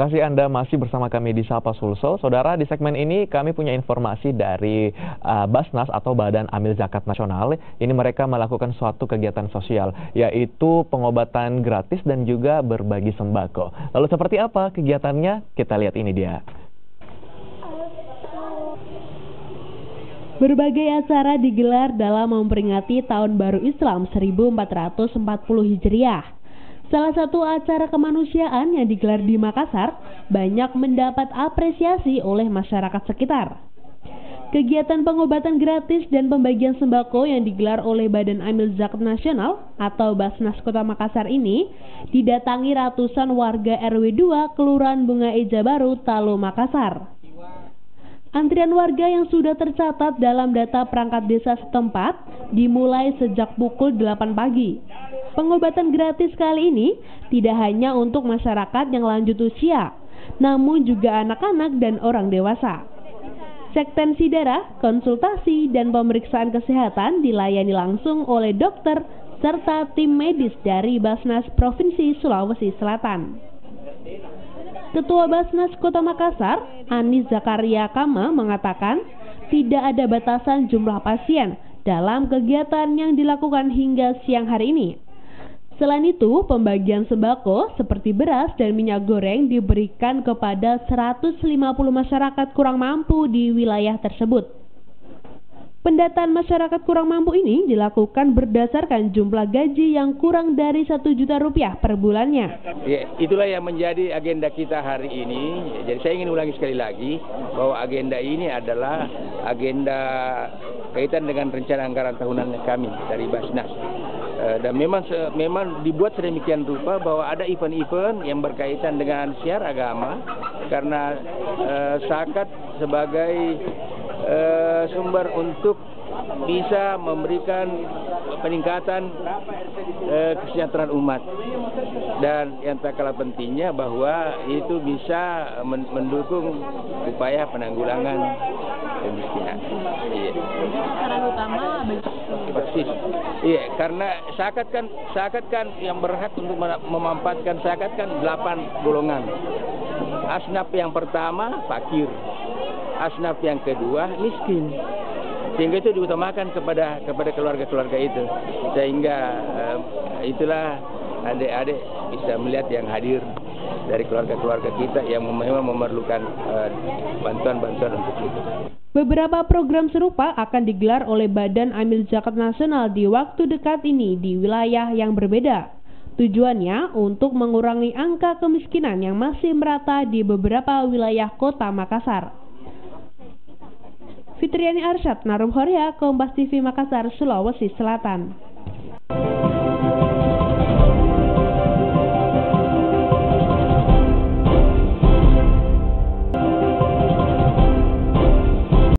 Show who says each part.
Speaker 1: kasih Anda masih bersama kami di Sapa Sulsel. Saudara, di segmen ini kami punya informasi dari Basnas atau Badan Amil Zakat Nasional. Ini mereka melakukan suatu kegiatan sosial, yaitu pengobatan gratis dan juga berbagi sembako. Lalu seperti apa kegiatannya? Kita lihat ini dia.
Speaker 2: Berbagai acara digelar dalam memperingati Tahun Baru Islam 1440 Hijriah. Salah satu acara kemanusiaan yang digelar di Makassar banyak mendapat apresiasi oleh masyarakat sekitar. Kegiatan pengobatan gratis dan pembagian sembako yang digelar oleh Badan Amil Zakat Nasional atau Basnas Kota Makassar ini didatangi ratusan warga RW 2 Kelurahan Bunga Eja Baru, Talo, Makassar. Antrian warga yang sudah tercatat dalam data perangkat desa setempat dimulai sejak pukul 8 pagi. Pengobatan gratis kali ini tidak hanya untuk masyarakat yang lanjut usia, namun juga anak-anak dan orang dewasa. Sektensi darah, konsultasi, dan pemeriksaan kesehatan dilayani langsung oleh dokter serta tim medis dari Basnas Provinsi Sulawesi Selatan. Ketua Basnas Kota Makassar, Anis Zakaria Kama, mengatakan tidak ada batasan jumlah pasien dalam kegiatan yang dilakukan hingga siang hari ini. Selain itu, pembagian sembako seperti beras dan minyak goreng diberikan kepada 150 masyarakat kurang mampu di wilayah tersebut. Pendataan masyarakat kurang mampu ini dilakukan berdasarkan jumlah gaji yang kurang dari Rp1.000.000 per bulannya.
Speaker 3: Ya, itulah yang menjadi agenda kita hari ini. Jadi saya ingin ulangi sekali lagi bahwa agenda ini adalah agenda kaitan dengan rencana anggaran tahunan kami dari Basnas. Dan memang dibuat sedemikian rupa bahwa ada event-event yang berkaitan dengan syiar agama, karena zakat sebagai sumber untuk bisa memberikan peningkatan kesejahteraan umat, dan yang tak kalah pentingnya bahwa itu bisa mendukung upaya penanggulangan kemiskinan. Iya.
Speaker 2: Saran utama
Speaker 3: persis. Iya, karena zakat kan yang berhak untuk memanfaatkan zakat kan 8 golongan. Asnaf yang pertama fakir, asnaf yang kedua miskin. Sehingga itu diutamakan kepada keluarga-keluarga itu, sehingga itulah adik-adik bisa melihat yang hadir dari keluarga-keluarga kita yang memang memerlukan bantuan-bantuan untuk itu.
Speaker 2: Beberapa program serupa akan digelar oleh Badan Amil Zakat Nasional di waktu dekat ini di wilayah yang berbeda. Tujuannya untuk mengurangi angka kemiskinan yang masih merata di beberapa wilayah kota Makassar. Fitriani Arsyad, Narum Horea, Kompas TV Makassar, Sulawesi Selatan.